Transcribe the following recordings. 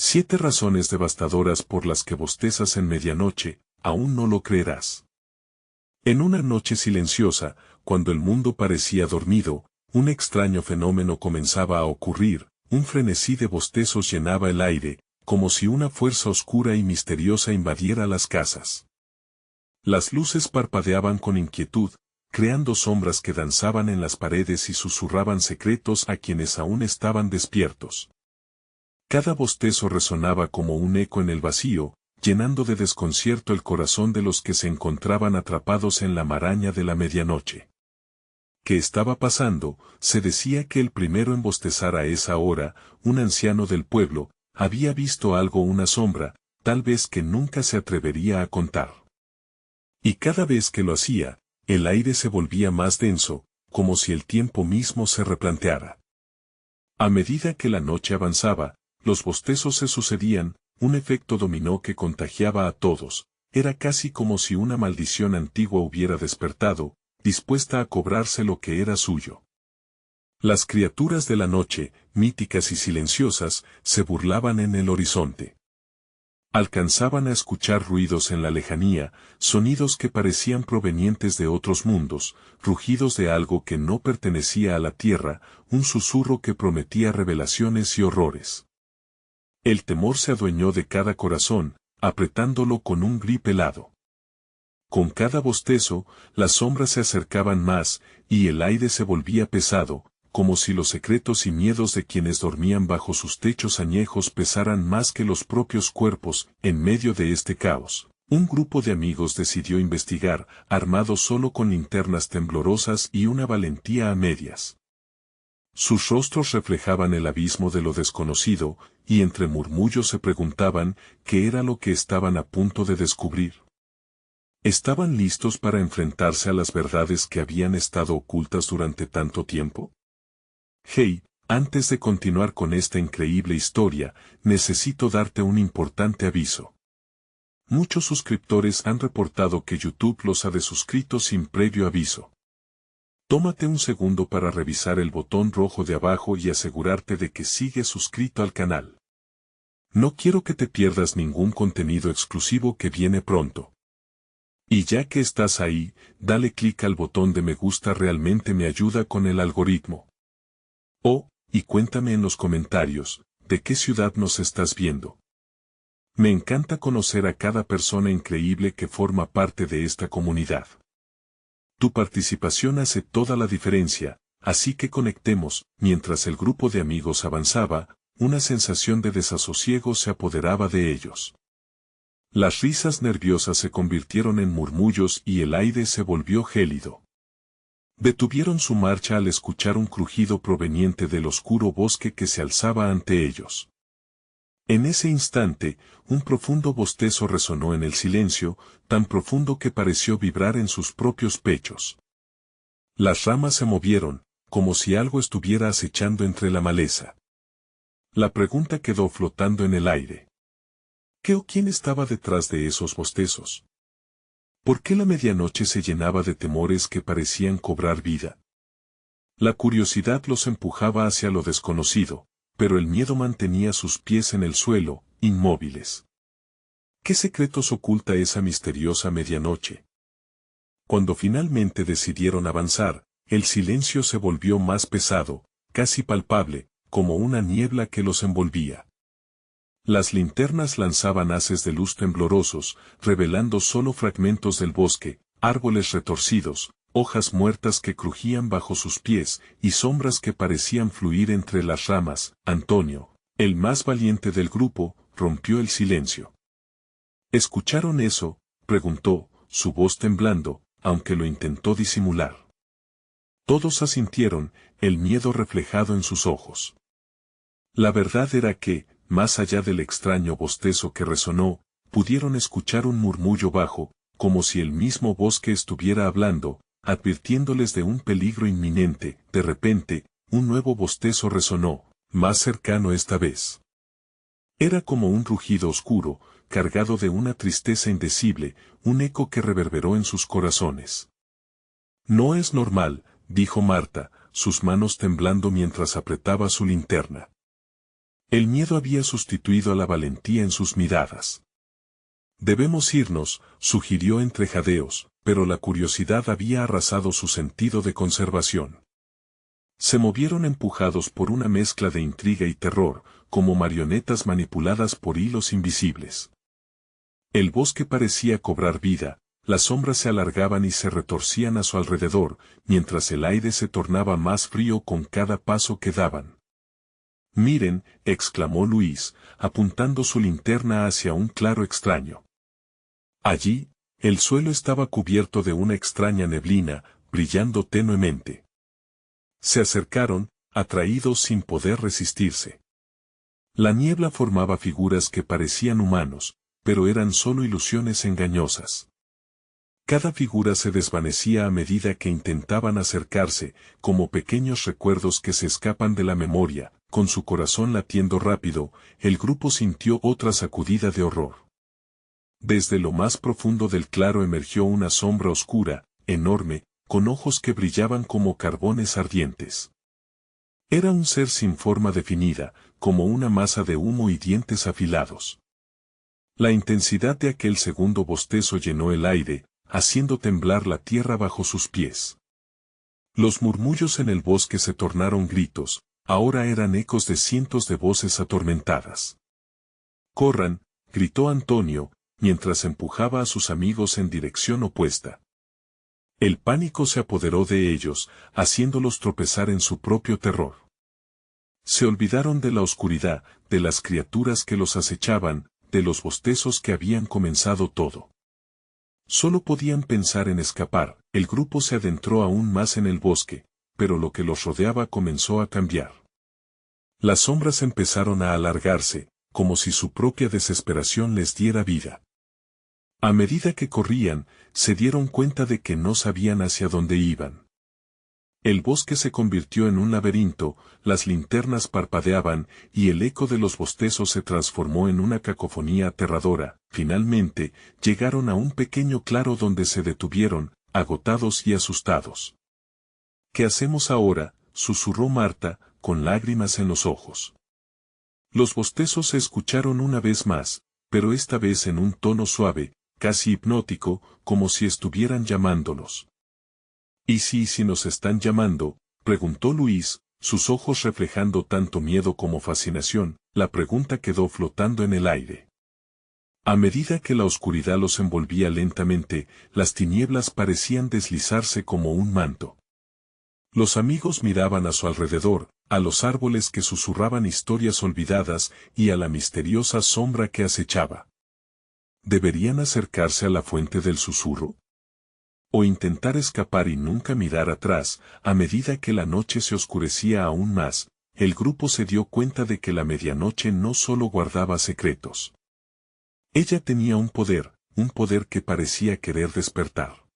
7 razones devastadoras por las que bostezas en medianoche, aún no lo creerás. En una noche silenciosa, cuando el mundo parecía dormido, un extraño fenómeno comenzaba a ocurrir, un frenesí de bostezos llenaba el aire, como si una fuerza oscura y misteriosa invadiera las casas. Las luces parpadeaban con inquietud, creando sombras que danzaban en las paredes y susurraban secretos a quienes aún estaban despiertos. Cada bostezo resonaba como un eco en el vacío, llenando de desconcierto el corazón de los que se encontraban atrapados en la maraña de la medianoche. ¿Qué estaba pasando? Se decía que el primero en bostezar a esa hora, un anciano del pueblo, había visto algo, una sombra, tal vez que nunca se atrevería a contar. Y cada vez que lo hacía, el aire se volvía más denso, como si el tiempo mismo se replanteara. A medida que la noche avanzaba, los bostezos se sucedían, un efecto dominó que contagiaba a todos, era casi como si una maldición antigua hubiera despertado, dispuesta a cobrarse lo que era suyo. Las criaturas de la noche, míticas y silenciosas, se burlaban en el horizonte. Alcanzaban a escuchar ruidos en la lejanía, sonidos que parecían provenientes de otros mundos, rugidos de algo que no pertenecía a la tierra, un susurro que prometía revelaciones y horrores. El temor se adueñó de cada corazón, apretándolo con un grip helado. Con cada bostezo, las sombras se acercaban más, y el aire se volvía pesado, como si los secretos y miedos de quienes dormían bajo sus techos añejos pesaran más que los propios cuerpos. En medio de este caos, un grupo de amigos decidió investigar, armados solo con linternas temblorosas y una valentía a medias. Sus rostros reflejaban el abismo de lo desconocido, y entre murmullos se preguntaban qué era lo que estaban a punto de descubrir. ¿Estaban listos para enfrentarse a las verdades que habían estado ocultas durante tanto tiempo? Hey, antes de continuar con esta increíble historia, necesito darte un importante aviso. Muchos suscriptores han reportado que YouTube los ha desuscrito sin previo aviso. Tómate un segundo para revisar el botón rojo de abajo y asegurarte de que sigues suscrito al canal. No quiero que te pierdas ningún contenido exclusivo que viene pronto. Y ya que estás ahí, dale clic al botón de me gusta, realmente me ayuda con el algoritmo. Oh, y cuéntame en los comentarios, ¿de qué ciudad nos estás viendo? Me encanta conocer a cada persona increíble que forma parte de esta comunidad. Tu participación hace toda la diferencia, así que conectemos. Mientras el grupo de amigos avanzaba, una sensación de desasosiego se apoderaba de ellos. Las risas nerviosas se convirtieron en murmullos y el aire se volvió gélido. Detuvieron su marcha al escuchar un crujido proveniente del oscuro bosque que se alzaba ante ellos. En ese instante, un profundo bostezo resonó en el silencio, tan profundo que pareció vibrar en sus propios pechos. Las ramas se movieron, como si algo estuviera acechando entre la maleza. La pregunta quedó flotando en el aire. ¿Qué o quién estaba detrás de esos bostezos? ¿Por qué la medianoche se llenaba de temores que parecían cobrar vida? La curiosidad los empujaba hacia lo desconocido, pero el miedo mantenía sus pies en el suelo, inmóviles. ¿Qué secretos oculta esa misteriosa medianoche? Cuando finalmente decidieron avanzar, el silencio se volvió más pesado, casi palpable, como una niebla que los envolvía. Las linternas lanzaban haces de luz temblorosos, revelando solo fragmentos del bosque, árboles retorcidos, hojas muertas que crujían bajo sus pies y sombras que parecían fluir entre las ramas. Antonio, el más valiente del grupo, rompió el silencio. ¿Escucharon eso?, preguntó, su voz temblando, aunque lo intentó disimular. Todos asintieron, el miedo reflejado en sus ojos. La verdad era que, más allá del extraño bostezo que resonó, pudieron escuchar un murmullo bajo, como si el mismo bosque estuviera hablando, advirtiéndoles de un peligro inminente. De repente, un nuevo bostezo resonó, más cercano esta vez. Era como un rugido oscuro, cargado de una tristeza indecible, un eco que reverberó en sus corazones. No es normal, dijo Marta, sus manos temblando mientras apretaba su linterna. El miedo había sustituido a la valentía en sus miradas. Debemos irnos, sugirió entre jadeos, pero la curiosidad había arrasado su sentido de conservación. Se movieron empujados por una mezcla de intriga y terror, como marionetas manipuladas por hilos invisibles. El bosque parecía cobrar vida, las sombras se alargaban y se retorcían a su alrededor, mientras el aire se tornaba más frío con cada paso que daban. «Miren», exclamó Luis, apuntando su linterna hacia un claro extraño. Allí, el suelo estaba cubierto de una extraña neblina, brillando tenuemente. Se acercaron, atraídos sin poder resistirse. La niebla formaba figuras que parecían humanos, pero eran solo ilusiones engañosas. Cada figura se desvanecía a medida que intentaban acercarse, como pequeños recuerdos que se escapan de la memoria. Con su corazón latiendo rápido, el grupo sintió otra sacudida de horror. Desde lo más profundo del claro emergió una sombra oscura, enorme, con ojos que brillaban como carbones ardientes. Era un ser sin forma definida, como una masa de humo y dientes afilados. La intensidad de aquel segundo bostezo llenó el aire, haciendo temblar la tierra bajo sus pies. Los murmullos en el bosque se tornaron gritos, ahora eran ecos de cientos de voces atormentadas. «Corran», gritó Antonio, mientras empujaba a sus amigos en dirección opuesta. El pánico se apoderó de ellos, haciéndolos tropezar en su propio terror. Se olvidaron de la oscuridad, de las criaturas que los acechaban, de los bostezos que habían comenzado todo. Solo podían pensar en escapar. El grupo se adentró aún más en el bosque, pero lo que los rodeaba comenzó a cambiar. Las sombras empezaron a alargarse, como si su propia desesperación les diera vida. A medida que corrían, se dieron cuenta de que no sabían hacia dónde iban. El bosque se convirtió en un laberinto, las linternas parpadeaban, y el eco de los bostezos se transformó en una cacofonía aterradora. Finalmente, llegaron a un pequeño claro donde se detuvieron, agotados y asustados. «¿Qué hacemos ahora?», susurró Marta, con lágrimas en los ojos. Los bostezos se escucharon una vez más, pero esta vez en un tono suave, casi hipnótico, como si estuvieran llamándolos. «¿Y si nos están llamando?», preguntó Luis, sus ojos reflejando tanto miedo como fascinación. La pregunta quedó flotando en el aire. A medida que la oscuridad los envolvía lentamente, las tinieblas parecían deslizarse como un manto. Los amigos miraban a su alrededor, a los árboles que susurraban historias olvidadas y a la misteriosa sombra que acechaba. ¿Deberían acercarse a la fuente del susurro? ¿O intentar escapar y nunca mirar atrás? A medida que la noche se oscurecía aún más, el grupo se dio cuenta de que la medianoche no solo guardaba secretos. Ella tenía un poder que parecía querer despertar.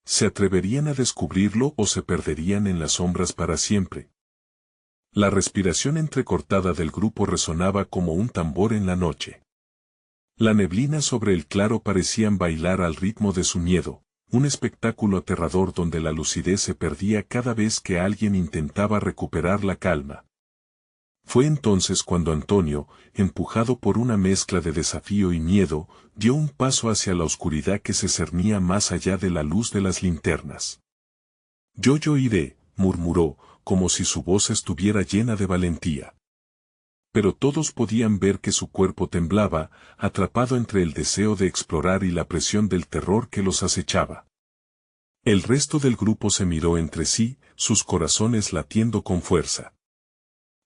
¿Se atreverían a descubrirlo o se perderían en las sombras para siempre? La respiración entrecortada del grupo resonaba como un tambor en la noche. La neblina sobre el claro parecían bailar al ritmo de su miedo, un espectáculo aterrador donde la lucidez se perdía cada vez que alguien intentaba recuperar la calma. Fue entonces cuando Antonio, empujado por una mezcla de desafío y miedo, dio un paso hacia la oscuridad que se cernía más allá de la luz de las linternas. «Yo iré», murmuró, como si su voz estuviera llena de valentía. Pero todos podían ver que su cuerpo temblaba, atrapado entre el deseo de explorar y la presión del terror que los acechaba. El resto del grupo se miró entre sí, sus corazones latiendo con fuerza.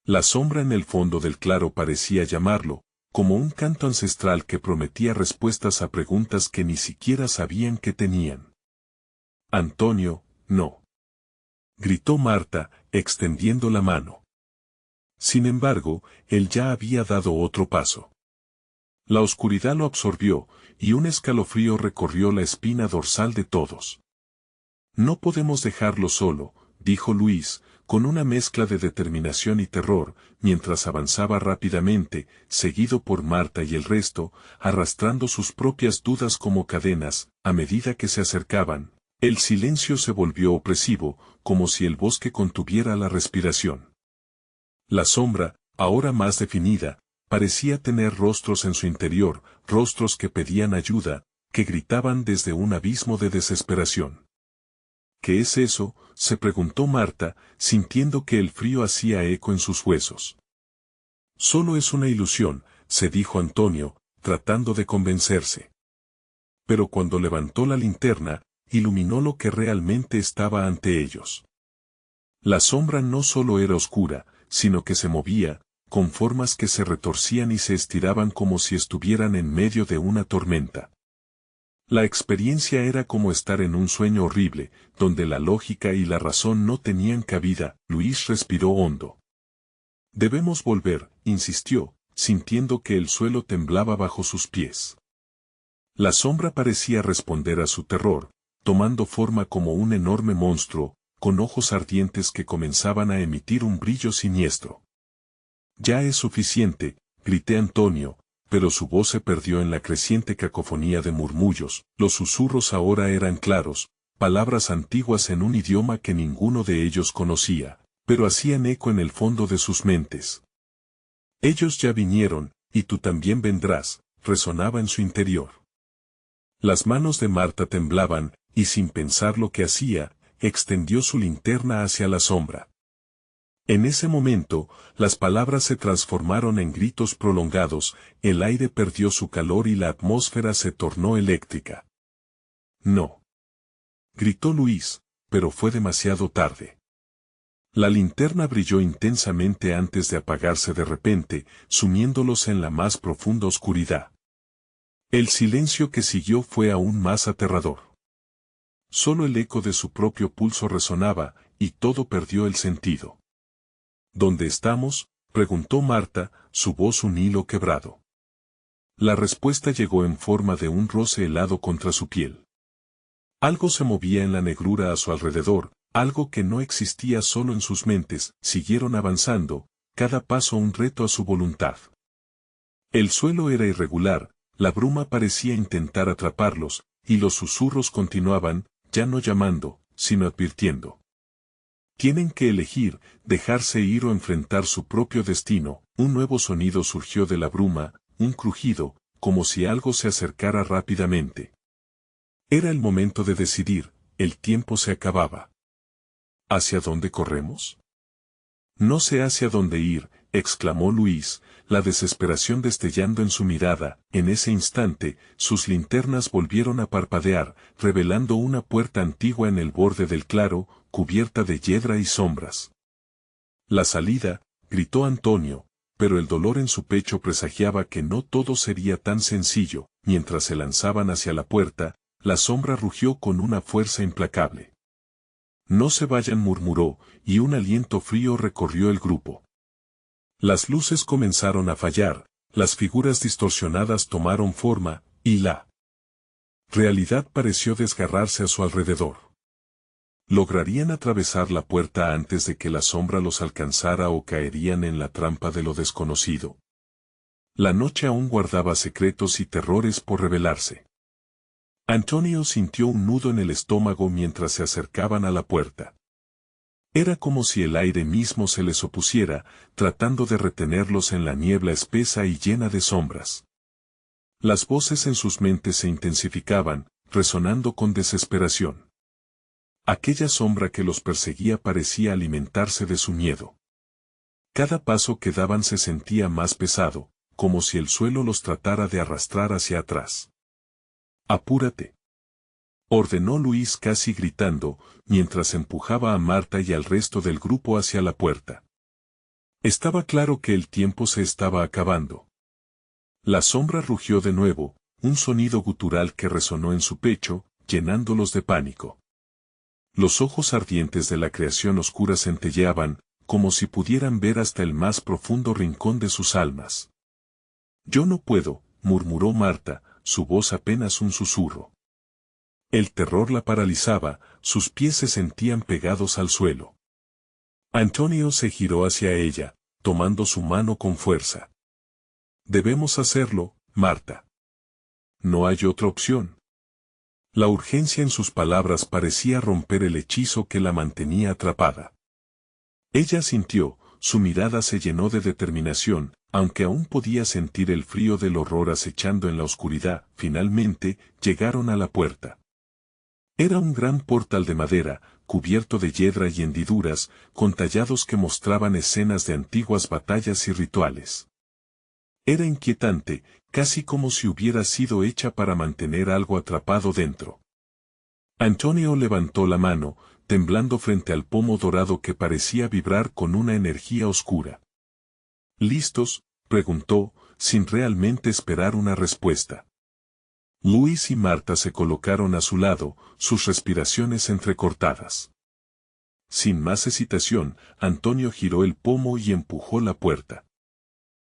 La sombra en el fondo del claro parecía llamarlo, como un canto ancestral que prometía respuestas a preguntas que ni siquiera sabían que tenían. «Antonio, no», gritó Marta, extendiendo la mano. Sin embargo, él ya había dado otro paso. La oscuridad lo absorbió, y un escalofrío recorrió la espina dorsal de todos. «No podemos dejarlo solo», dijo Luis, con una mezcla de determinación y terror, mientras avanzaba rápidamente, seguido por Marta y el resto, arrastrando sus propias dudas como cadenas. A medida que se acercaban, el silencio se volvió opresivo, como si el bosque contuviera la respiración. La sombra, ahora más definida, parecía tener rostros en su interior, rostros que pedían ayuda, que gritaban desde un abismo de desesperación. ¿Qué es eso?, se preguntó Marta, sintiendo que el frío hacía eco en sus huesos. Solo es una ilusión, se dijo Antonio, tratando de convencerse. Pero cuando levantó la linterna, iluminó lo que realmente estaba ante ellos. La sombra no solo era oscura, sino que se movía, con formas que se retorcían y se estiraban como si estuvieran en medio de una tormenta. La experiencia era como estar en un sueño horrible, donde la lógica y la razón no tenían cabida. Luis respiró hondo. Debemos volver, insistió, sintiendo que el suelo temblaba bajo sus pies. La sombra parecía responder a su terror, tomando forma como un enorme monstruo, con ojos ardientes que comenzaban a emitir un brillo siniestro. Ya es suficiente, grité Antonio, pero su voz se perdió en la creciente cacofonía de murmullos. Los susurros ahora eran claros, palabras antiguas en un idioma que ninguno de ellos conocía, pero hacían eco en el fondo de sus mentes. Ellos ya vinieron, y tú también vendrás, resonaba en su interior. Las manos de Marta temblaban, y sin pensar lo que hacía, extendió su linterna hacia la sombra. En ese momento, las palabras se transformaron en gritos prolongados, el aire perdió su calor y la atmósfera se tornó eléctrica. No. Gritó Luis, pero fue demasiado tarde. La linterna brilló intensamente antes de apagarse de repente, sumiéndolos en la más profunda oscuridad. El silencio que siguió fue aún más aterrador. Solo el eco de su propio pulso resonaba, y todo perdió el sentido. ¿Dónde estamos?, preguntó Marta, su voz un hilo quebrado. La respuesta llegó en forma de un roce helado contra su piel. Algo se movía en la negrura a su alrededor, algo que no existía solo en sus mentes. Siguieron avanzando, cada paso un reto a su voluntad. El suelo era irregular, la bruma parecía intentar atraparlos, y los susurros continuaban, ya no llamando, sino advirtiendo. Tienen que elegir, dejarse ir o enfrentar su propio destino. Un nuevo sonido surgió de la bruma, un crujido, como si algo se acercara rápidamente. Era el momento de decidir, el tiempo se acababa. ¿Hacia dónde corremos? No sé hacia dónde ir, exclamó Luis, la desesperación destellando en su mirada. En ese instante, sus linternas volvieron a parpadear, revelando una puerta antigua en el borde del claro, cubierta de hiedra y sombras. La salida, gritó Antonio, pero el dolor en su pecho presagiaba que no todo sería tan sencillo. Mientras se lanzaban hacia la puerta, la sombra rugió con una fuerza implacable. No se vayan, murmuró, y un aliento frío recorrió el grupo. Las luces comenzaron a fallar, las figuras distorsionadas tomaron forma, y la realidad pareció desgarrarse a su alrededor. ¿Lograrían atravesar la puerta antes de que la sombra los alcanzara o caerían en la trampa de lo desconocido? La noche aún guardaba secretos y terrores por revelarse. Antonio sintió un nudo en el estómago mientras se acercaban a la puerta. Era como si el aire mismo se les opusiera, tratando de retenerlos en la niebla espesa y llena de sombras. Las voces en sus mentes se intensificaban, resonando con desesperación. Aquella sombra que los perseguía parecía alimentarse de su miedo. Cada paso que daban se sentía más pesado, como si el suelo los tratara de arrastrar hacia atrás. «Apúrate», ordenó Luis casi gritando, mientras empujaba a Marta y al resto del grupo hacia la puerta. Estaba claro que el tiempo se estaba acabando. La sombra rugió de nuevo, un sonido gutural que resonó en su pecho, llenándolos de pánico. Los ojos ardientes de la creación oscura centelleaban, como si pudieran ver hasta el más profundo rincón de sus almas. «Yo no puedo», murmuró Marta, su voz apenas un susurro. El terror la paralizaba, sus pies se sentían pegados al suelo. Antonio se giró hacia ella, tomando su mano con fuerza. «Debemos hacerlo, Marta. No hay otra opción». La urgencia en sus palabras parecía romper el hechizo que la mantenía atrapada. Ella sintió, su mirada se llenó de determinación, aunque aún podía sentir el frío del horror acechando en la oscuridad. Finalmente, llegaron a la puerta. Era un gran portal de madera, cubierto de hiedra y hendiduras, con tallados que mostraban escenas de antiguas batallas y rituales. Era inquietante, casi como si hubiera sido hecha para mantener algo atrapado dentro. Antonio levantó la mano, temblando frente al pomo dorado que parecía vibrar con una energía oscura. ¿Listos?, preguntó, sin realmente esperar una respuesta. Luis y Marta se colocaron a su lado, sus respiraciones entrecortadas. Sin más hesitación, Antonio giró el pomo y empujó la puerta.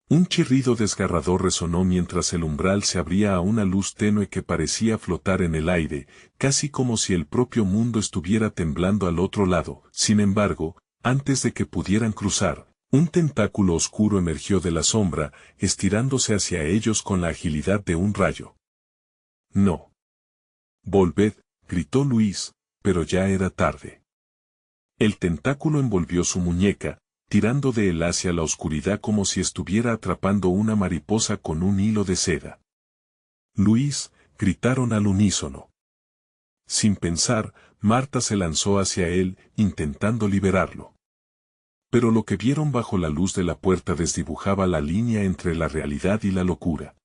Un chirrido desgarrador resonó mientras el umbral se abría a una luz tenue que parecía flotar en el aire, casi como si el propio mundo estuviera temblando al otro lado. Sin embargo, antes de que pudieran cruzar, un tentáculo oscuro emergió de la sombra, estirándose hacia ellos con la agilidad de un rayo. «No. Volved», gritó Luis, pero ya era tarde. El tentáculo envolvió su muñeca, tirando de él hacia la oscuridad como si estuviera atrapando una mariposa con un hilo de seda. «Luis», gritaron al unísono. Sin pensar, Marta se lanzó hacia él, intentando liberarlo. Pero lo que vieron bajo la luz de la puerta desdibujaba la línea entre la realidad y la locura.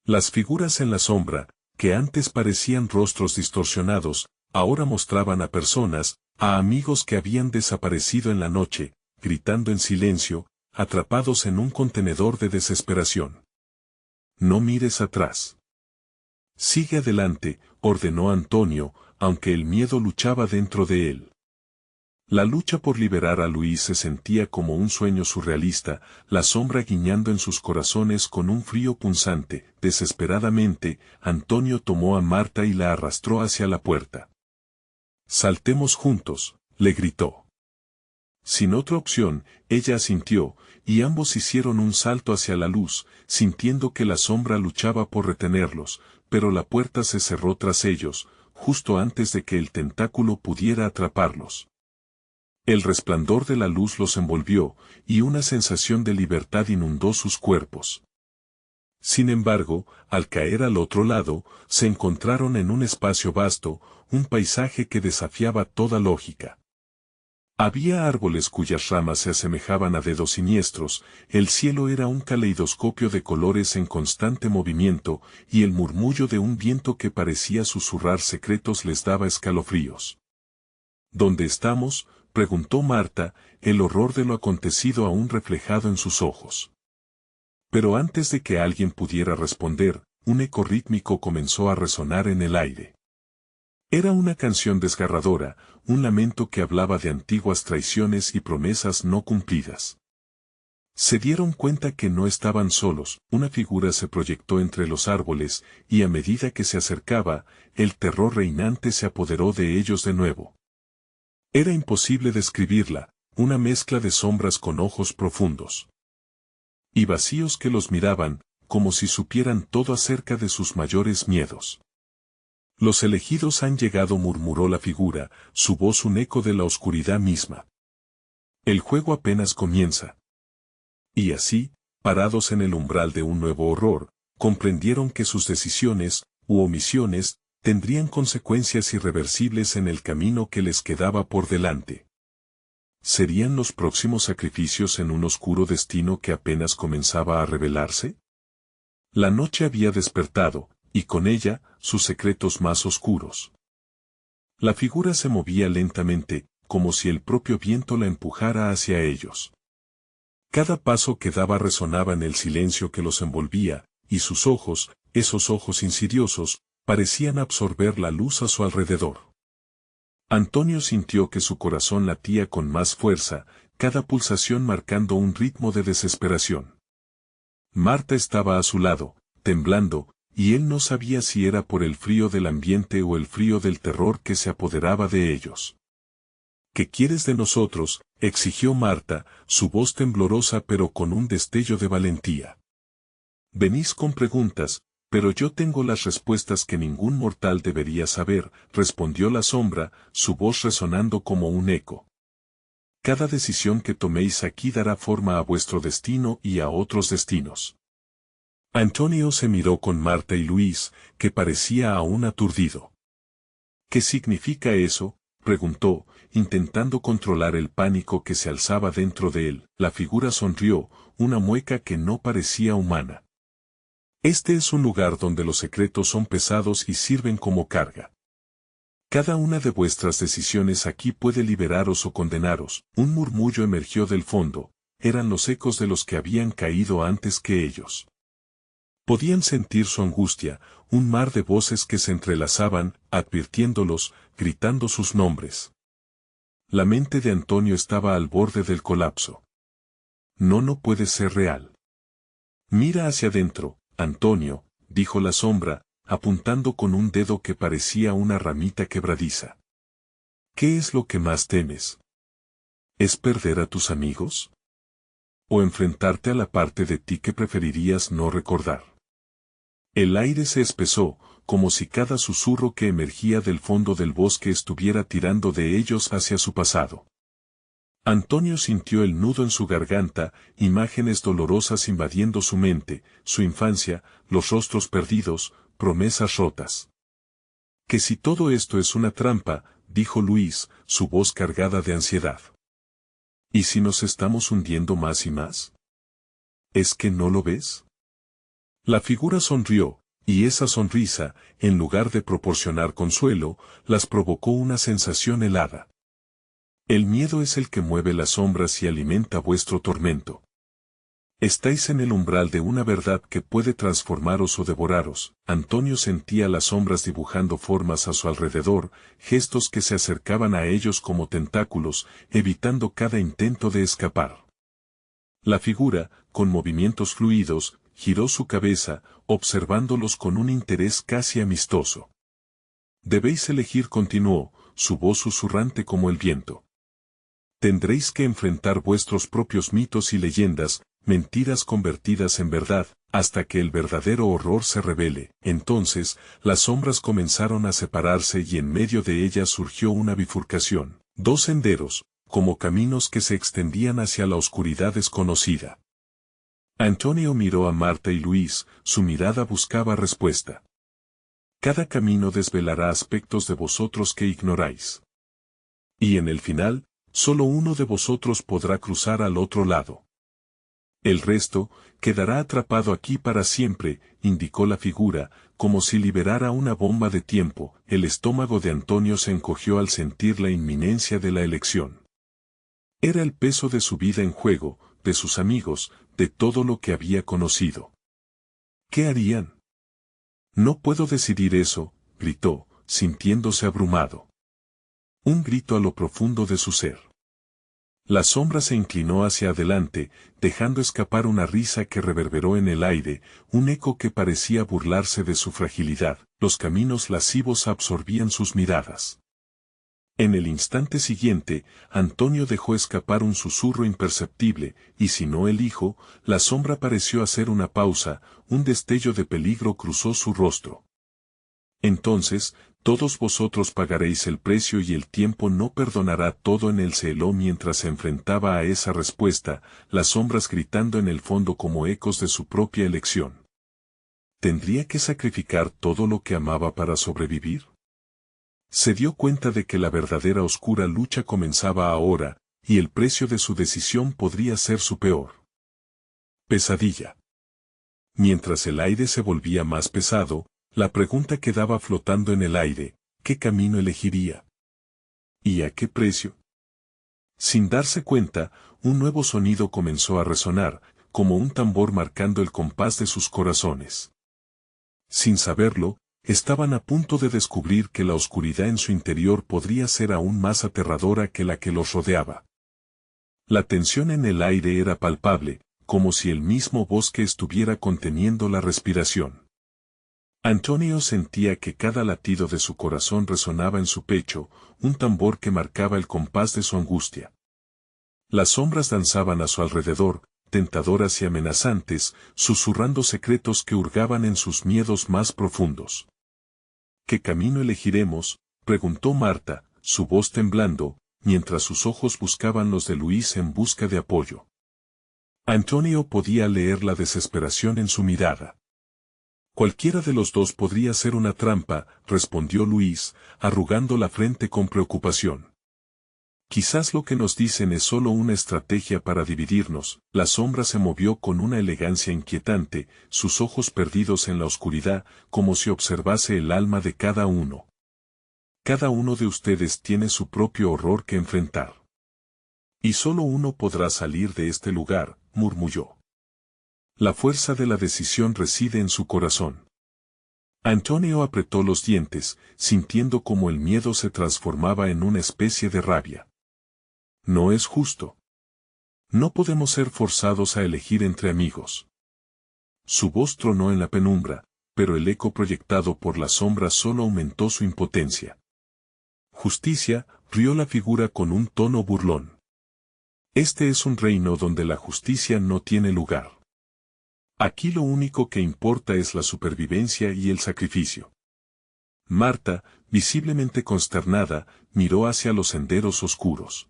Las figuras en la sombra, que antes parecían rostros distorsionados, ahora mostraban a personas, a amigos que habían desaparecido en la noche, gritando en silencio, atrapados en un contenedor de desesperación. «No mires atrás. Sigue adelante», ordenó Antonio, aunque el miedo luchaba dentro de él. La lucha por liberar a Luis se sentía como un sueño surrealista, la sombra guiñando en sus corazones con un frío punzante. Desesperadamente, Antonio tomó a Marta y la arrastró hacia la puerta. «Saltemos juntos», le gritó. Sin otra opción, ella asintió, y ambos hicieron un salto hacia la luz, sintiendo que la sombra luchaba por retenerlos, pero la puerta se cerró tras ellos, justo antes de que el tentáculo pudiera atraparlos. El resplandor de la luz los envolvió, y una sensación de libertad inundó sus cuerpos. Sin embargo, al caer al otro lado, se encontraron en un espacio vasto, un paisaje que desafiaba toda lógica. Había árboles cuyas ramas se asemejaban a dedos siniestros, el cielo era un caleidoscopio de colores en constante movimiento, y el murmullo de un viento que parecía susurrar secretos les daba escalofríos. «¿Dónde estamos?», preguntó Marta, el horror de lo acontecido aún reflejado en sus ojos. Pero antes de que alguien pudiera responder, un eco rítmico comenzó a resonar en el aire. Era una canción desgarradora, un lamento que hablaba de antiguas traiciones y promesas no cumplidas. Se dieron cuenta que no estaban solos, una figura se proyectó entre los árboles, y a medida que se acercaba, el terror reinante se apoderó de ellos de nuevo. Era imposible describirla, una mezcla de sombras con ojos profundos y vacíos que los miraban, como si supieran todo acerca de sus mayores miedos. «Los elegidos han llegado», murmuró la figura, su voz un eco de la oscuridad misma. «El juego apenas comienza». Y así, parados en el umbral de un nuevo horror, comprendieron que sus decisiones, u omisiones, tendrían consecuencias irreversibles en el camino que les quedaba por delante. ¿Serían los próximos sacrificios en un oscuro destino que apenas comenzaba a revelarse? La noche había despertado, y con ella, sus secretos más oscuros. La figura se movía lentamente, como si el propio viento la empujara hacia ellos. Cada paso que daba resonaba en el silencio que los envolvía, y sus ojos, esos ojos insidiosos, parecían absorber la luz a su alrededor. Antonio sintió que su corazón latía con más fuerza, cada pulsación marcando un ritmo de desesperación. Marta estaba a su lado, temblando, y él no sabía si era por el frío del ambiente o el frío del terror que se apoderaba de ellos. «¿Qué quieres de nosotros?», exigió Marta, su voz temblorosa pero con un destello de valentía. «Venís con preguntas, pero yo tengo las respuestas que ningún mortal debería saber», respondió la sombra, su voz resonando como un eco. Cada decisión que toméis aquí dará forma a vuestro destino y a otros destinos. Antonio se miró con Marta y Luis, que parecía aún aturdido. ¿Qué significa eso?, preguntó, intentando controlar el pánico que se alzaba dentro de él. La figura sonrió, una mueca que no parecía humana. Este es un lugar donde los secretos son pesados y sirven como carga. Cada una de vuestras decisiones aquí puede liberaros o condenaros. Un murmullo emergió del fondo, eran los ecos de los que habían caído antes que ellos. Podían sentir su angustia, un mar de voces que se entrelazaban, advirtiéndolos, gritando sus nombres. La mente de Antonio estaba al borde del colapso. No puede ser real. Mira hacia adentro, Antonio, dijo la sombra, apuntando con un dedo que parecía una ramita quebradiza. ¿Qué es lo que más temes? ¿Es perder a tus amigos? ¿O enfrentarte a la parte de ti que preferirías no recordar? El aire se espesó, como si cada susurro que emergía del fondo del bosque estuviera tirando de ellos hacia su pasado. Antonio sintió el nudo en su garganta, imágenes dolorosas invadiendo su mente, su infancia, los rostros perdidos, promesas rotas. «Que si todo esto es una trampa», dijo Luis, su voz cargada de ansiedad. «¿Y si nos estamos hundiendo más y más? ¿Es que no lo ves?». La figura sonrió, y esa sonrisa, en lugar de proporcionar consuelo, las provocó una sensación helada. El miedo es el que mueve las sombras y alimenta vuestro tormento. Estáis en el umbral de una verdad que puede transformaros o devoraros. Antonio sentía las sombras dibujando formas a su alrededor, gestos que se acercaban a ellos como tentáculos, evitando cada intento de escapar. La figura, con movimientos fluidos, giró su cabeza, observándolos con un interés casi amistoso. «Debéis elegir», continuó, su voz susurrante como el viento. «Tendréis que enfrentar vuestros propios mitos y leyendas, mentiras convertidas en verdad, hasta que el verdadero horror se revele». Entonces, las sombras comenzaron a separarse y en medio de ellas surgió una bifurcación, dos senderos, como caminos que se extendían hacia la oscuridad desconocida. Antonio miró a Marta y Luis, su mirada buscaba respuesta. «Cada camino desvelará aspectos de vosotros que ignoráis. Y en el final, solo uno de vosotros podrá cruzar al otro lado. El resto, quedará atrapado aquí para siempre», indicó la figura, como si liberara una bomba de tiempo. El estómago de Antonio se encogió al sentir la inminencia de la elección. Era el peso de su vida en juego, de sus amigos, de todo lo que había conocido. ¿Qué harían? «No puedo decidir eso», gritó, sintiéndose abrumado. Un grito a lo profundo de su ser. La sombra se inclinó hacia adelante, dejando escapar una risa que reverberó en el aire, un eco que parecía burlarse de su fragilidad. Los caminos lascivos absorbían sus miradas. En el instante siguiente, Antonio dejó escapar un susurro imperceptible, y si no el hijo, la sombra pareció hacer una pausa, un destello de peligro cruzó su rostro. «Entonces, todos vosotros pagaréis el precio y el tiempo no perdonará todo». En él se heló mientras se enfrentaba a esa respuesta, las sombras gritando en el fondo como ecos de su propia elección. ¿Tendría que sacrificar todo lo que amaba para sobrevivir? Se dio cuenta de que la verdadera oscura lucha comenzaba ahora, y el precio de su decisión podría ser su peor pesadilla. Mientras el aire se volvía más pesado, la pregunta quedaba flotando en el aire: ¿qué camino elegiría? ¿Y a qué precio? Sin darse cuenta, un nuevo sonido comenzó a resonar, como un tambor marcando el compás de sus corazones. Sin saberlo, estaban a punto de descubrir que la oscuridad en su interior podría ser aún más aterradora que la que los rodeaba. La tensión en el aire era palpable, como si el mismo bosque estuviera conteniendo la respiración. Antonio sentía que cada latido de su corazón resonaba en su pecho, un tambor que marcaba el compás de su angustia. Las sombras danzaban a su alrededor, tentadoras y amenazantes, susurrando secretos que hurgaban en sus miedos más profundos. «¿Qué camino elegiremos?», preguntó Marta, su voz temblando, mientras sus ojos buscaban los de Luis en busca de apoyo. Antonio podía leer la desesperación en su mirada. Cualquiera de los dos podría ser una trampa, respondió Luis, arrugando la frente con preocupación. Quizás lo que nos dicen es solo una estrategia para dividirnos. La sombra se movió con una elegancia inquietante, sus ojos perdidos en la oscuridad, como si observase el alma de cada uno. Cada uno de ustedes tiene su propio horror que enfrentar. Y solo uno podrá salir de este lugar, murmulló. La fuerza de la decisión reside en su corazón. Antonio apretó los dientes, sintiendo cómo el miedo se transformaba en una especie de rabia. No es justo. No podemos ser forzados a elegir entre amigos. Su voz tronó en la penumbra, pero el eco proyectado por la sombra solo aumentó su impotencia. Justicia, rió la figura con un tono burlón. Este es un reino donde la justicia no tiene lugar. Aquí lo único que importa es la supervivencia y el sacrificio. Marta, visiblemente consternada, miró hacia los senderos oscuros.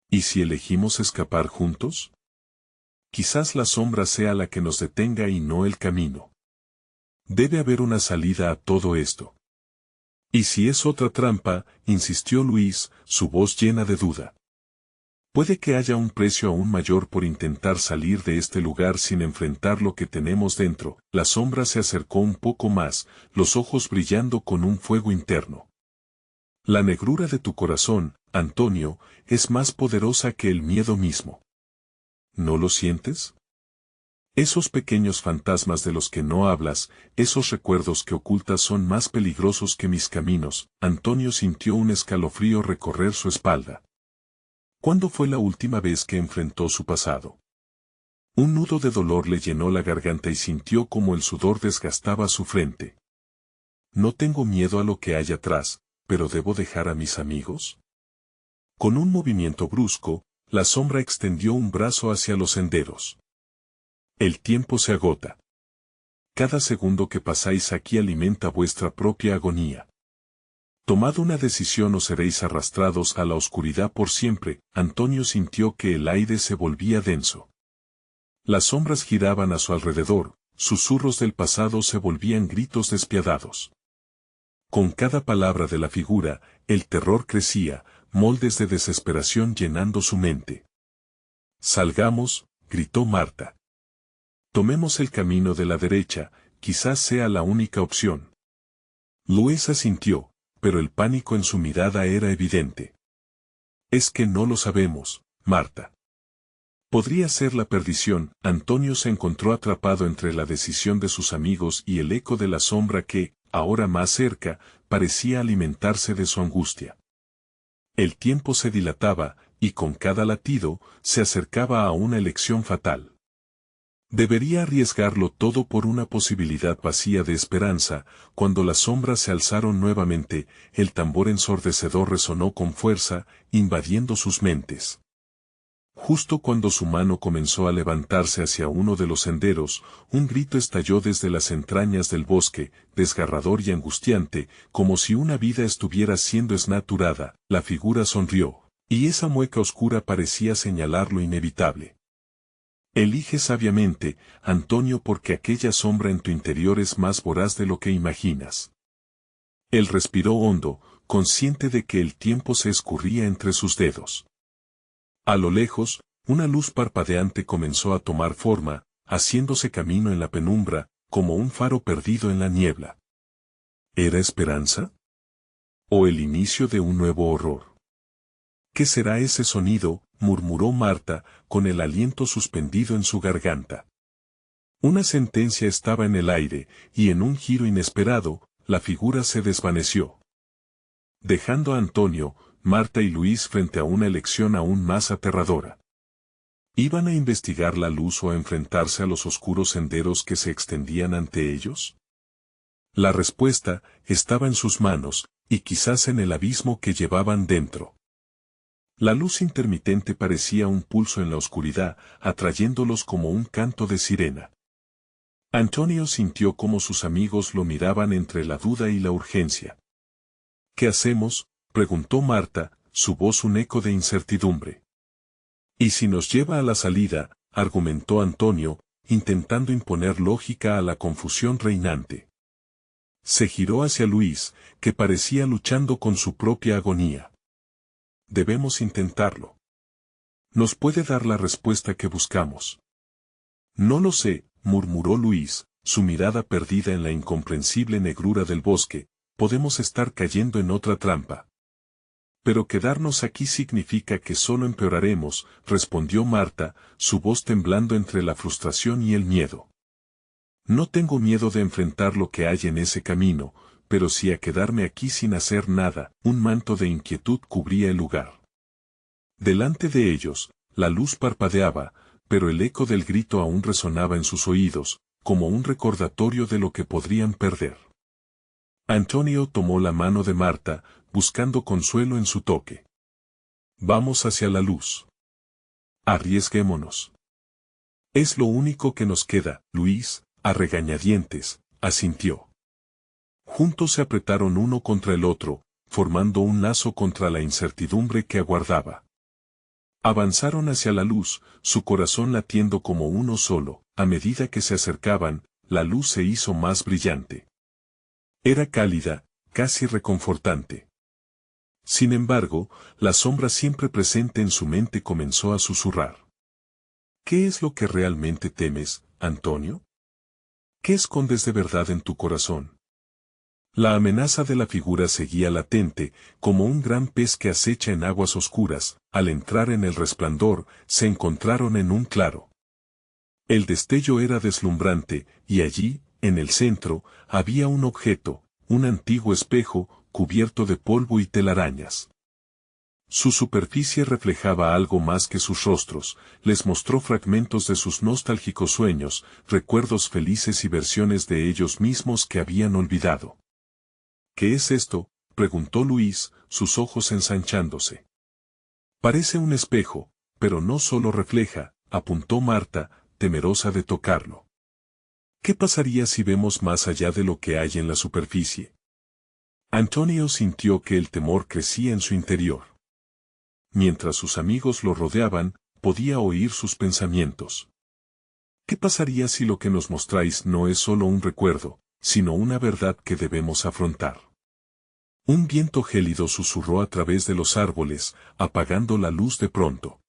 ¿Y si elegimos escapar juntos? Quizás la sombra sea la que nos detenga y no el camino. Debe haber una salida a todo esto. ¿Y si es otra trampa?, insistió Luis, su voz llena de duda. Puede que haya un precio aún mayor por intentar salir de este lugar sin enfrentar lo que tenemos dentro. La sombra se acercó un poco más, los ojos brillando con un fuego interno. La negrura de tu corazón, Antonio, es más poderosa que el miedo mismo. ¿No lo sientes? Esos pequeños fantasmas de los que no hablas, esos recuerdos que ocultas son más peligrosos que mis caminos. Antonio sintió un escalofrío recorrer su espalda. ¿Cuándo fue la última vez que enfrentó su pasado? Un nudo de dolor le llenó la garganta y sintió como el sudor desgastaba su frente. No tengo miedo a lo que hay atrás, pero ¿debo dejar a mis amigos? Con un movimiento brusco, la sombra extendió un brazo hacia los senderos. El tiempo se agota. Cada segundo que pasáis aquí alimenta vuestra propia agonía. Tomad una decisión o seréis arrastrados a la oscuridad por siempre. Antonio sintió que el aire se volvía denso. Las sombras giraban a su alrededor, susurros del pasado se volvían gritos despiadados. Con cada palabra de la figura, el terror crecía, moldes de desesperación llenando su mente. Salgamos, gritó Marta. Tomemos el camino de la derecha, quizás sea la única opción. Luis asintió, pero el pánico en su mirada era evidente. Es que no lo sabemos, Marta. Podría ser la perdición. Antonio se encontró atrapado entre la decisión de sus amigos y el eco de la sombra que, ahora más cerca, parecía alimentarse de su angustia. El tiempo se dilataba, y con cada latido, se acercaba a una elección fatal. Debería arriesgarlo todo por una posibilidad vacía de esperanza. Cuando las sombras se alzaron nuevamente, el tambor ensordecedor resonó con fuerza, invadiendo sus mentes. Justo cuando su mano comenzó a levantarse hacia uno de los senderos, un grito estalló desde las entrañas del bosque, desgarrador y angustiante, como si una vida estuviera siendo esnaturada. La figura sonrió, y esa mueca oscura parecía señalar lo inevitable. Elige sabiamente, Antonio, porque aquella sombra en tu interior es más voraz de lo que imaginas. Él respiró hondo, consciente de que el tiempo se escurría entre sus dedos. A lo lejos, una luz parpadeante comenzó a tomar forma, haciéndose camino en la penumbra, como un faro perdido en la niebla. ¿Era esperanza? ¿O el inicio de un nuevo horror? ¿Qué será ese sonido?, murmuró Marta, con el aliento suspendido en su garganta. Una sentencia estaba en el aire, y en un giro inesperado, la figura se desvaneció. Dejando a Antonio, Marta y Luis frente a una elección aún más aterradora. ¿Iban a investigar la luz o a enfrentarse a los oscuros senderos que se extendían ante ellos? La respuesta estaba en sus manos, y quizás en el abismo que llevaban dentro. La luz intermitente parecía un pulso en la oscuridad, atrayéndolos como un canto de sirena. Antonio sintió cómo sus amigos lo miraban entre la duda y la urgencia. ¿Qué hacemos?, preguntó Marta, su voz un eco de incertidumbre. ¿Y si nos lleva a la salida?, argumentó Antonio, intentando imponer lógica a la confusión reinante. Se giró hacia Luis, que parecía luchando con su propia agonía. Debemos intentarlo. ¿Nos puede dar la respuesta que buscamos? No lo sé, murmuró Luis, su mirada perdida en la incomprensible negrura del bosque. Podemos estar cayendo en otra trampa. Pero quedarnos aquí significa que solo empeoraremos, respondió Marta, su voz temblando entre la frustración y el miedo. No tengo miedo de enfrentar lo que hay en ese camino, pero sí a quedarme aquí sin hacer nada. Un manto de inquietud cubría el lugar. Delante de ellos, la luz parpadeaba, pero el eco del grito aún resonaba en sus oídos, como un recordatorio de lo que podrían perder. Antonio tomó la mano de Marta, buscando consuelo en su toque. Vamos hacia la luz. Arriesguémonos. Es lo único que nos queda, Luis, a regañadientes, asintió. Juntos se apretaron uno contra el otro, formando un lazo contra la incertidumbre que aguardaba. Avanzaron hacia la luz, su corazón latiendo como uno solo. A medida que se acercaban, la luz se hizo más brillante. Era cálida, casi reconfortante. Sin embargo, la sombra siempre presente en su mente comenzó a susurrar. ¿Qué es lo que realmente temes, Antonio? ¿Qué escondes de verdad en tu corazón? La amenaza de la figura seguía latente, como un gran pez que acecha en aguas oscuras. Al entrar en el resplandor, se encontraron en un claro. El destello era deslumbrante, y allí, en el centro, había un objeto, un antiguo espejo, cubierto de polvo y telarañas. Su superficie reflejaba algo más que sus rostros, les mostró fragmentos de sus nostálgicos sueños, recuerdos felices y versiones de ellos mismos que habían olvidado. ¿Qué es esto?, preguntó Luis, sus ojos ensanchándose. Parece un espejo, pero no solo refleja, apuntó Marta, temerosa de tocarlo. ¿Qué pasaría si vemos más allá de lo que hay en la superficie? Antonio sintió que el temor crecía en su interior. Mientras sus amigos lo rodeaban, podía oír sus pensamientos. ¿Qué pasaría si lo que nos mostráis no es solo un recuerdo, sino una verdad que debemos afrontar? Un viento gélido susurró a través de los árboles, apagando la luz de pronto.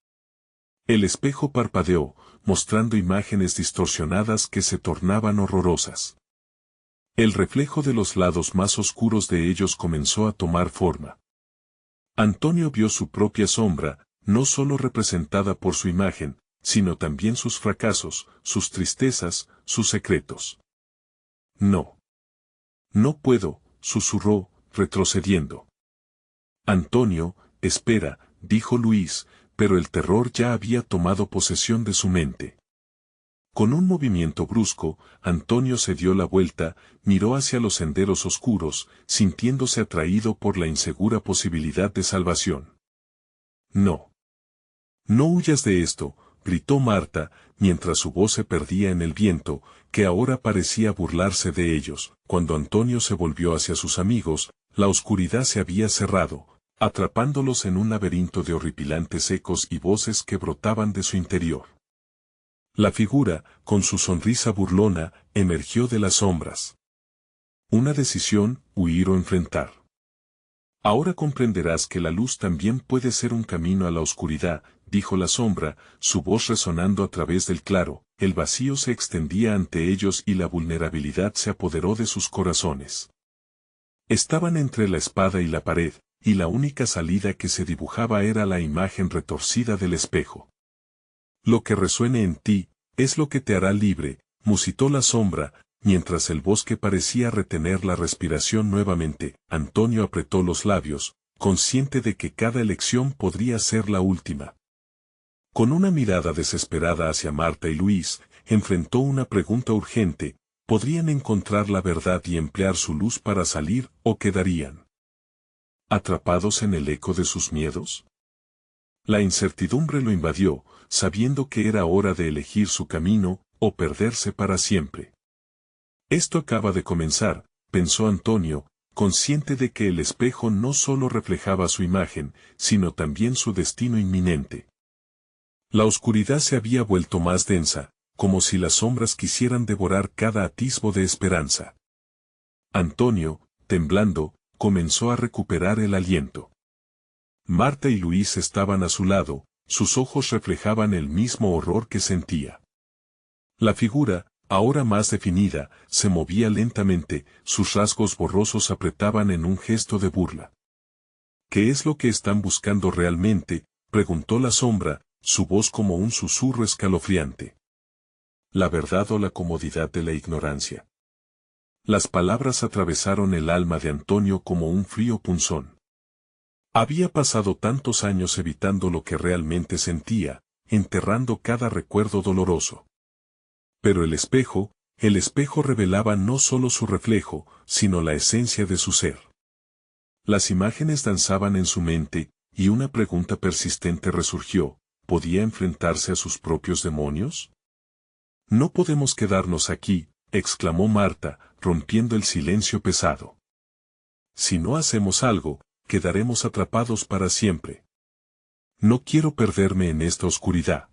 El espejo parpadeó, mostrando imágenes distorsionadas que se tornaban horrorosas. El reflejo de los lados más oscuros de ellos comenzó a tomar forma. Antonio vio su propia sombra, no solo representada por su imagen, sino también sus fracasos, sus tristezas, sus secretos. No. No puedo, susurró, retrocediendo. Antonio, espera, dijo Luis, pero el terror ya había tomado posesión de su mente. Con un movimiento brusco, Antonio se dio la vuelta, miró hacia los senderos oscuros, sintiéndose atraído por la insegura posibilidad de salvación. No. No huyas de esto, gritó Marta, mientras su voz se perdía en el viento, que ahora parecía burlarse de ellos. Cuando Antonio se volvió hacia sus amigos, la oscuridad se había cerrado, atrapándolos en un laberinto de horripilantes ecos y voces que brotaban de su interior. La figura, con su sonrisa burlona, emergió de las sombras. Una decisión, huir o enfrentar. Ahora comprenderás que la luz también puede ser un camino a la oscuridad, dijo la sombra, su voz resonando a través del claro. El vacío se extendía ante ellos y la vulnerabilidad se apoderó de sus corazones. Estaban entre la espada y la pared, y la única salida que se dibujaba era la imagen retorcida del espejo. Lo que resuene en ti, es lo que te hará libre, musitó la sombra, mientras el bosque parecía retener la respiración nuevamente. Antonio apretó los labios, consciente de que cada elección podría ser la última. Con una mirada desesperada hacia Marta y Luis, enfrentó una pregunta urgente: ¿podrían encontrar la verdad y emplear su luz para salir, o quedarían atrapados en el eco de sus miedos? La incertidumbre lo invadió, sabiendo que era hora de elegir su camino, o perderse para siempre. Esto acaba de comenzar, pensó Antonio, consciente de que el espejo no solo reflejaba su imagen, sino también su destino inminente. La oscuridad se había vuelto más densa, como si las sombras quisieran devorar cada atisbo de esperanza. Antonio, temblando, comenzó a recuperar el aliento. Marta y Luis estaban a su lado, sus ojos reflejaban el mismo horror que sentía. La figura, ahora más definida, se movía lentamente, sus rasgos borrosos apretaban en un gesto de burla. ¿Qué es lo que están buscando realmente?, preguntó la sombra, su voz como un susurro escalofriante. ¿La verdad o la comodidad de la ignorancia? Las palabras atravesaron el alma de Antonio como un frío punzón. Había pasado tantos años evitando lo que realmente sentía, enterrando cada recuerdo doloroso. Pero el espejo revelaba no solo su reflejo, sino la esencia de su ser. Las imágenes danzaban en su mente, y una pregunta persistente resurgió: ¿podía enfrentarse a sus propios demonios? No podemos quedarnos aquí, exclamó Marta, rompiendo el silencio pesado. Si no hacemos algo, quedaremos atrapados para siempre. No quiero perderme en esta oscuridad.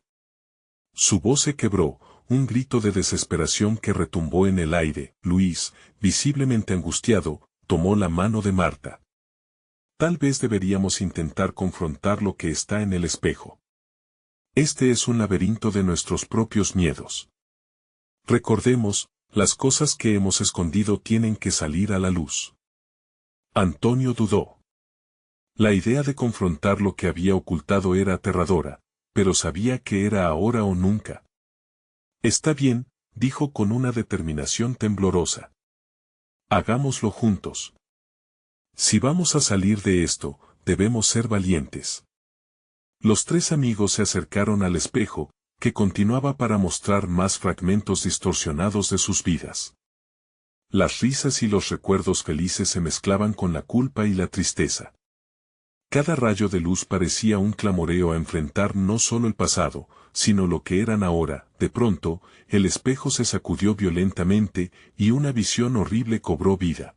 Su voz se quebró, un grito de desesperación que retumbó en el aire. Luis, visiblemente angustiado, tomó la mano de Marta. Tal vez deberíamos intentar confrontar lo que está en el espejo. Este es un laberinto de nuestros propios miedos. Recordemos, las cosas que hemos escondido tienen que salir a la luz. Antonio dudó. La idea de confrontar lo que había ocultado era aterradora, pero sabía que era ahora o nunca. Está bien, dijo con una determinación temblorosa. Hagámoslo juntos. Si vamos a salir de esto, debemos ser valientes. Los tres amigos se acercaron al espejo, que continuaba para mostrar más fragmentos distorsionados de sus vidas. Las risas y los recuerdos felices se mezclaban con la culpa y la tristeza. Cada rayo de luz parecía un clamoreo a enfrentar no solo el pasado, sino lo que eran ahora. De pronto, el espejo se sacudió violentamente, y una visión horrible cobró vida.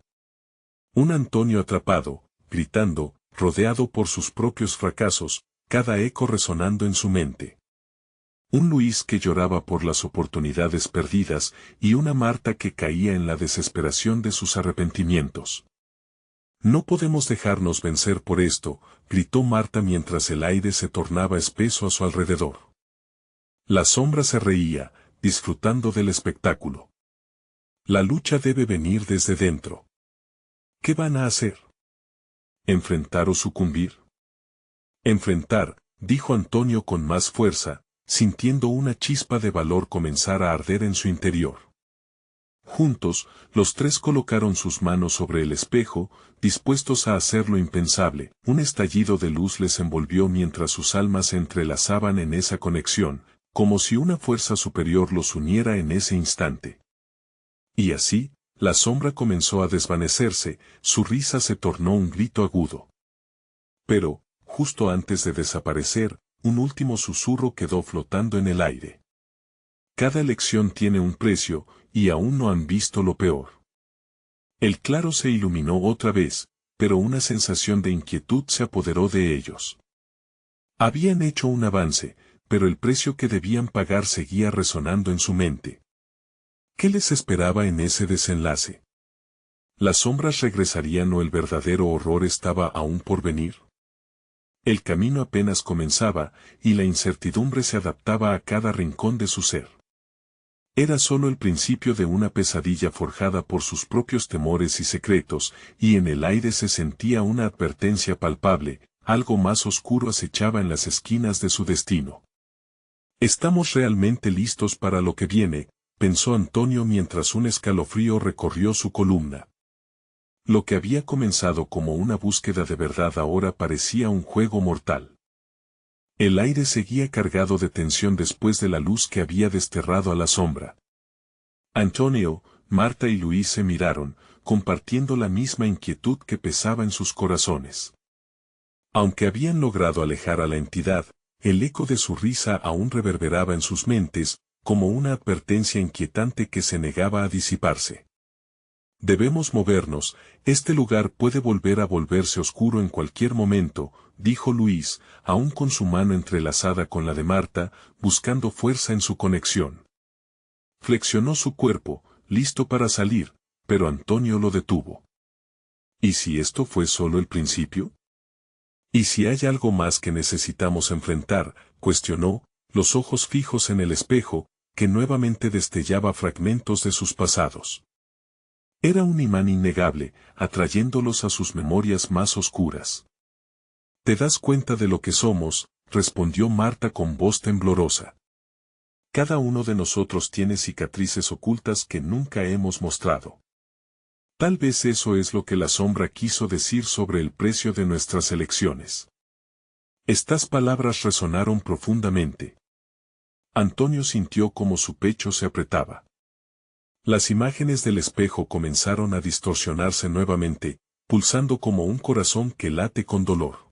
Un Antonio atrapado, gritando, rodeado por sus propios fracasos, cada eco resonando en su mente. Un Luis que lloraba por las oportunidades perdidas, y una Marta que caía en la desesperación de sus arrepentimientos. No podemos dejarnos vencer por esto, gritó Marta mientras el aire se tornaba espeso a su alrededor. La sombra se reía, disfrutando del espectáculo. La lucha debe venir desde dentro. ¿Qué van a hacer? ¿Enfrentar o sucumbir? Enfrentar, dijo Antonio con más fuerza, sintiendo una chispa de valor comenzar a arder en su interior. Juntos, los tres colocaron sus manos sobre el espejo, dispuestos a hacer lo impensable. Un estallido de luz les envolvió mientras sus almas se entrelazaban en esa conexión, como si una fuerza superior los uniera en ese instante. Y así, la sombra comenzó a desvanecerse, su risa se tornó un grito agudo. Pero, justo antes de desaparecer, un último susurro quedó flotando en el aire. Cada elección tiene un precio, y aún no han visto lo peor. El claro se iluminó otra vez, pero una sensación de inquietud se apoderó de ellos. Habían hecho un avance, pero el precio que debían pagar seguía resonando en su mente. ¿Qué les esperaba en ese desenlace? ¿Las sombras regresarían o el verdadero horror estaba aún por venir? El camino apenas comenzaba, y la incertidumbre se adaptaba a cada rincón de su ser. Era solo el principio de una pesadilla forjada por sus propios temores y secretos, y en el aire se sentía una advertencia palpable: algo más oscuro acechaba en las esquinas de su destino. «¿Estamos realmente listos para lo que viene?», pensó Antonio mientras un escalofrío recorrió su columna. Lo que había comenzado como una búsqueda de verdad ahora parecía un juego mortal. El aire seguía cargado de tensión después de la luz que había desterrado a la sombra. Antonio, Marta y Luis se miraron, compartiendo la misma inquietud que pesaba en sus corazones. Aunque habían logrado alejar a la entidad, el eco de su risa aún reverberaba en sus mentes, como una advertencia inquietante que se negaba a disiparse. Debemos movernos, este lugar puede volver a volverse oscuro en cualquier momento, dijo Luis, aún con su mano entrelazada con la de Marta, buscando fuerza en su conexión. Flexionó su cuerpo, listo para salir, pero Antonio lo detuvo. ¿Y si esto fue solo el principio? ¿Y si hay algo más que necesitamos enfrentar?, cuestionó, los ojos fijos en el espejo, que nuevamente destellaba fragmentos de sus pasados. Era un imán innegable, atrayéndolos a sus memorias más oscuras. ¿Te das cuenta de lo que somos?, respondió Marta con voz temblorosa. Cada uno de nosotros tiene cicatrices ocultas que nunca hemos mostrado. Tal vez eso es lo que la sombra quiso decir sobre el precio de nuestras elecciones. Estas palabras resonaron profundamente. Antonio sintió como su pecho se apretaba. Las imágenes del espejo comenzaron a distorsionarse nuevamente, pulsando como un corazón que late con dolor.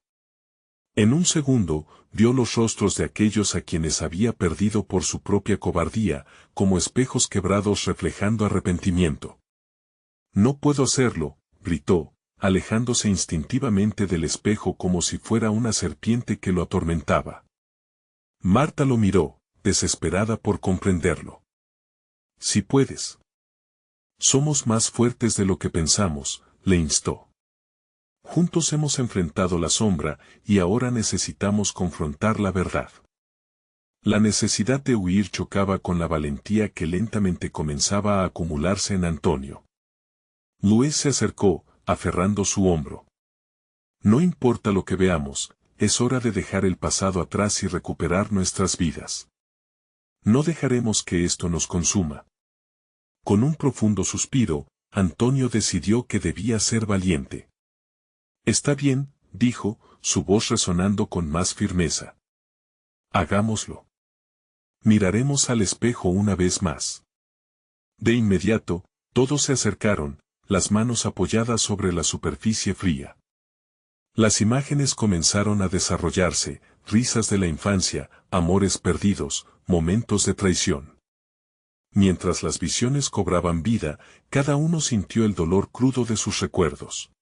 En un segundo, vio los rostros de aquellos a quienes había perdido por su propia cobardía, como espejos quebrados reflejando arrepentimiento. «No puedo hacerlo», gritó, alejándose instintivamente del espejo como si fuera una serpiente que lo atormentaba. Marta lo miró, desesperada por comprenderlo. «Si puedes. Somos más fuertes de lo que pensamos», le instó. «Juntos hemos enfrentado la sombra, y ahora necesitamos confrontar la verdad». La necesidad de huir chocaba con la valentía que lentamente comenzaba a acumularse en Antonio. Luis se acercó, aferrando su hombro. «No importa lo que veamos, es hora de dejar el pasado atrás y recuperar nuestras vidas. No dejaremos que esto nos consuma». Con un profundo suspiro, Antonio decidió que debía ser valiente. «Está bien», dijo, su voz resonando con más firmeza. «Hagámoslo. Miraremos al espejo una vez más». De inmediato, todos se acercaron, las manos apoyadas sobre la superficie fría. Las imágenes comenzaron a desarrollarse, risas de la infancia, amores perdidos, momentos de traición. Mientras las visiones cobraban vida, cada uno sintió el dolor crudo de sus recuerdos.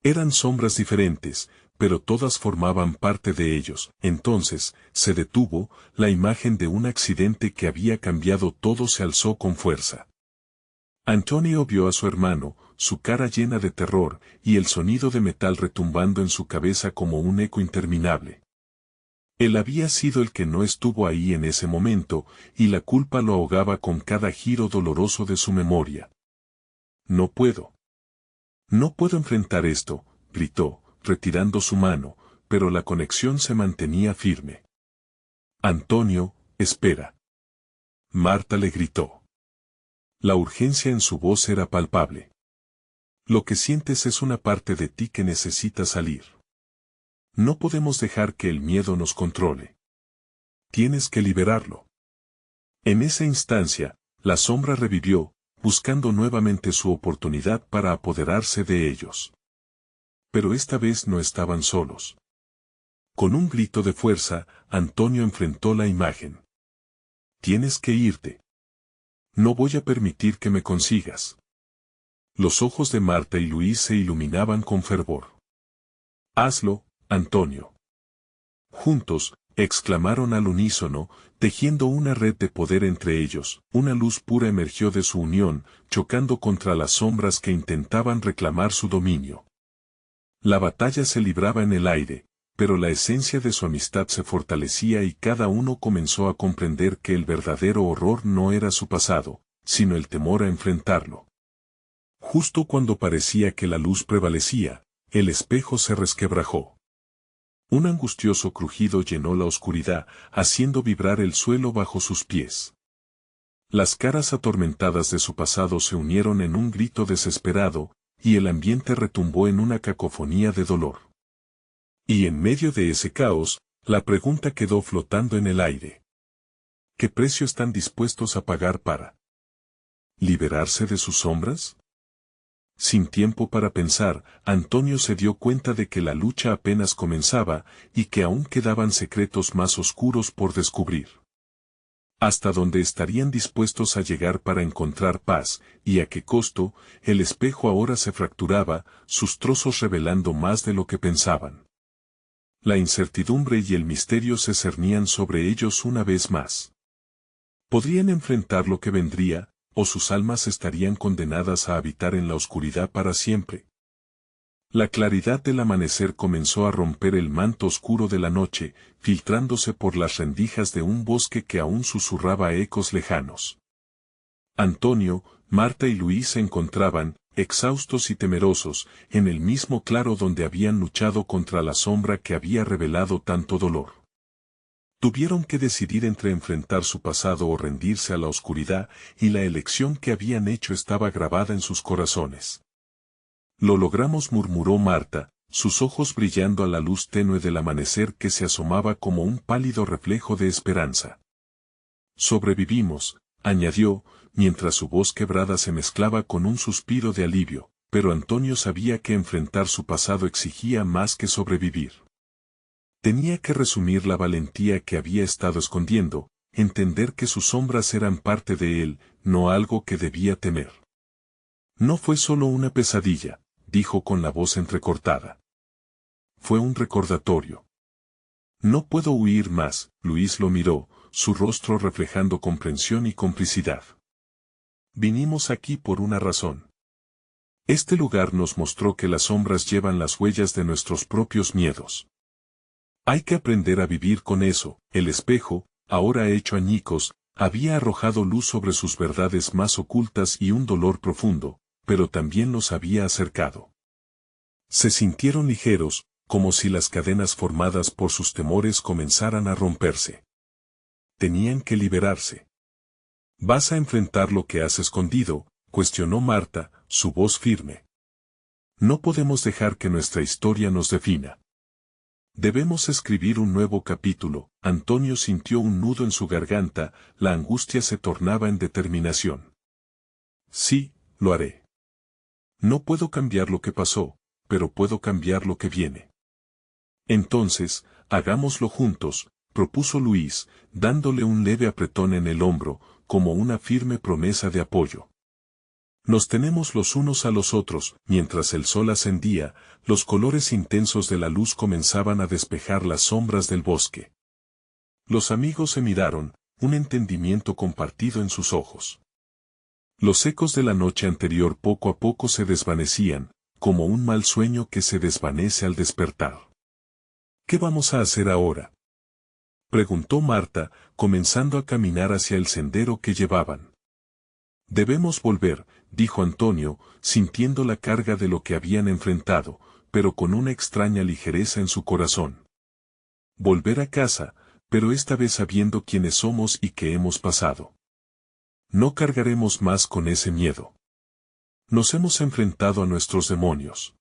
Eran sombras diferentes, pero todas formaban parte de ellos. Entonces, se detuvo, la imagen de un accidente que había cambiado todo se alzó con fuerza. Antonio vio a su hermano, su cara llena de terror, y el sonido de metal retumbando en su cabeza como un eco interminable. Él había sido el que no estuvo ahí en ese momento, y la culpa lo ahogaba con cada giro doloroso de su memoria. «No puedo. No puedo enfrentar esto», gritó, retirando su mano, pero la conexión se mantenía firme. «Antonio, espera». Marta le gritó. La urgencia en su voz era palpable. «Lo que sientes es una parte de ti que necesita salir. No podemos dejar que el miedo nos controle. Tienes que liberarlo». En esa instancia, la sombra revivió, buscando nuevamente su oportunidad para apoderarse de ellos. Pero esta vez no estaban solos. Con un grito de fuerza, Antonio enfrentó la imagen. «Tienes que irte. No voy a permitir que me consigas». Los ojos de Marta y Luis se iluminaban con fervor. «Hazlo, Antonio». Juntos, exclamaron al unísono, tejiendo una red de poder entre ellos. Una luz pura emergió de su unión, chocando contra las sombras que intentaban reclamar su dominio. La batalla se libraba en el aire, pero la esencia de su amistad se fortalecía y cada uno comenzó a comprender que el verdadero horror no era su pasado, sino el temor a enfrentarlo. Justo cuando parecía que la luz prevalecía, el espejo se resquebrajó. Un angustioso crujido llenó la oscuridad, haciendo vibrar el suelo bajo sus pies. Las caras atormentadas de su pasado se unieron en un grito desesperado, y el ambiente retumbó en una cacofonía de dolor. Y en medio de ese caos, la pregunta quedó flotando en el aire. ¿Qué precio están dispuestos a pagar para liberarse de sus sombras? Sin tiempo para pensar, Antonio se dio cuenta de que la lucha apenas comenzaba, y que aún quedaban secretos más oscuros por descubrir. Hasta dónde estarían dispuestos a llegar para encontrar paz, y a qué costo. El espejo ahora se fracturaba, sus trozos revelando más de lo que pensaban. La incertidumbre y el misterio se cernían sobre ellos una vez más. Podrían enfrentar lo que vendría, o sus almas estarían condenadas a habitar en la oscuridad para siempre. La claridad del amanecer comenzó a romper el manto oscuro de la noche, filtrándose por las rendijas de un bosque que aún susurraba ecos lejanos. Antonio, Marta y Luis se encontraban, exhaustos y temerosos, en el mismo claro donde habían luchado contra la sombra que había revelado tanto dolor. Tuvieron que decidir entre enfrentar su pasado o rendirse a la oscuridad, y la elección que habían hecho estaba grabada en sus corazones. Lo logramos, murmuró Marta, sus ojos brillando a la luz tenue del amanecer que se asomaba como un pálido reflejo de esperanza. Sobrevivimos, añadió, mientras su voz quebrada se mezclaba con un suspiro de alivio, pero Antonio sabía que enfrentar su pasado exigía más que sobrevivir. Tenía que resumir la valentía que había estado escondiendo, entender que sus sombras eran parte de él, no algo que debía temer. No fue solo una pesadilla, dijo con la voz entrecortada. Fue un recordatorio. No puedo huir más. Luis lo miró, su rostro reflejando comprensión y complicidad. Vinimos aquí por una razón. Este lugar nos mostró que las sombras llevan las huellas de nuestros propios miedos. Hay que aprender a vivir con eso. El espejo, ahora hecho añicos, había arrojado luz sobre sus verdades más ocultas y un dolor profundo, pero también los había acercado. Se sintieron ligeros, como si las cadenas formadas por sus temores comenzaran a romperse. Tenían que liberarse. ¿Vas a enfrentar lo que has escondido?, cuestionó Marta, su voz firme. No podemos dejar que nuestra historia nos defina. Debemos escribir un nuevo capítulo. Antonio sintió un nudo en su garganta, la angustia se tornaba en determinación. Sí, lo haré. No puedo cambiar lo que pasó, pero puedo cambiar lo que viene. Entonces, hagámoslo juntos, propuso Luis, dándole un leve apretón en el hombro, como una firme promesa de apoyo. Nos tenemos los unos a los otros. Mientras el sol ascendía, los colores intensos de la luz comenzaban a despejar las sombras del bosque. Los amigos se miraron, un entendimiento compartido en sus ojos. Los ecos de la noche anterior poco a poco se desvanecían, como un mal sueño que se desvanece al despertar. ¿Qué vamos a hacer ahora?, preguntó Marta, comenzando a caminar hacia el sendero que llevaban. Debemos volver, dijo Antonio, sintiendo la carga de lo que habían enfrentado, pero con una extraña ligereza en su corazón. Volver a casa, pero esta vez sabiendo quiénes somos y qué hemos pasado. No cargaremos más con ese miedo. Nos hemos enfrentado a nuestros demonios.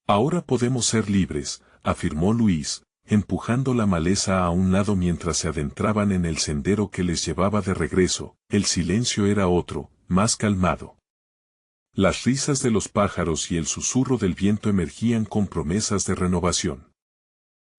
Ahora podemos ser libres, afirmó Luis, empujando la maleza a un lado mientras se adentraban en el sendero que les llevaba de regreso. El silencio era otro, más calmado. Las risas de los pájaros y el susurro del viento emergían con promesas de renovación.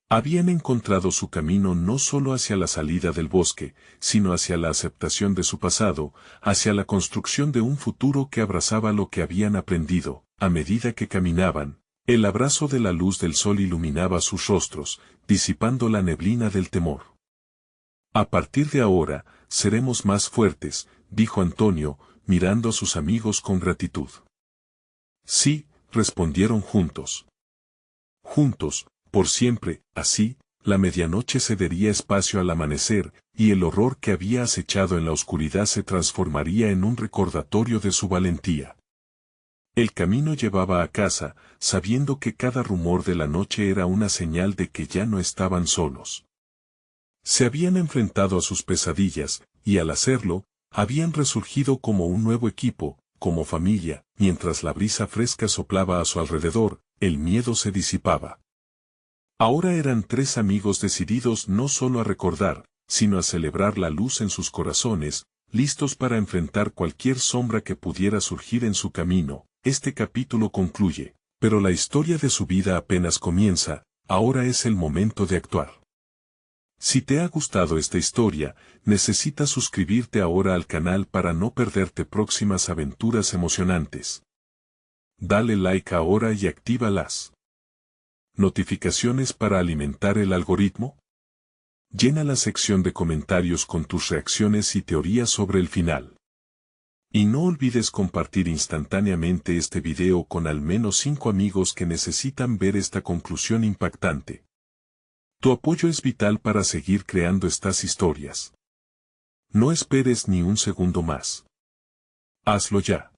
Habían encontrado su camino no solo hacia la salida del bosque, sino hacia la aceptación de su pasado, hacia la construcción de un futuro que abrazaba lo que habían aprendido. A medida que caminaban, el abrazo de la luz del sol iluminaba sus rostros, disipando la neblina del temor. A partir de ahora, seremos más fuertes, dijo Antonio, mirando a sus amigos con gratitud. Sí, respondieron juntos. Juntos, por siempre. Así, la medianoche cedería espacio al amanecer, y el horror que había acechado en la oscuridad se transformaría en un recordatorio de su valentía. El camino llevaba a casa, sabiendo que cada rumor de la noche era una señal de que ya no estaban solos. Se habían enfrentado a sus pesadillas, y al hacerlo, habían resurgido como un nuevo equipo, como familia. Mientras la brisa fresca soplaba a su alrededor, el miedo se disipaba. Ahora eran tres amigos decididos no solo a recordar, sino a celebrar la luz en sus corazones, listos para enfrentar cualquier sombra que pudiera surgir en su camino. Este capítulo concluye, pero la historia de su vida apenas comienza. Ahora es el momento de actuar. Si te ha gustado esta historia, necesitas suscribirte ahora al canal para no perderte próximas aventuras emocionantes. Dale like ahora y activa las notificaciones para alimentar el algoritmo. Llena la sección de comentarios con tus reacciones y teorías sobre el final. Y no olvides compartir instantáneamente este video con al menos 5 amigos que necesitan ver esta conclusión impactante. Tu apoyo es vital para seguir creando estas historias. No esperes ni un segundo más. Hazlo ya.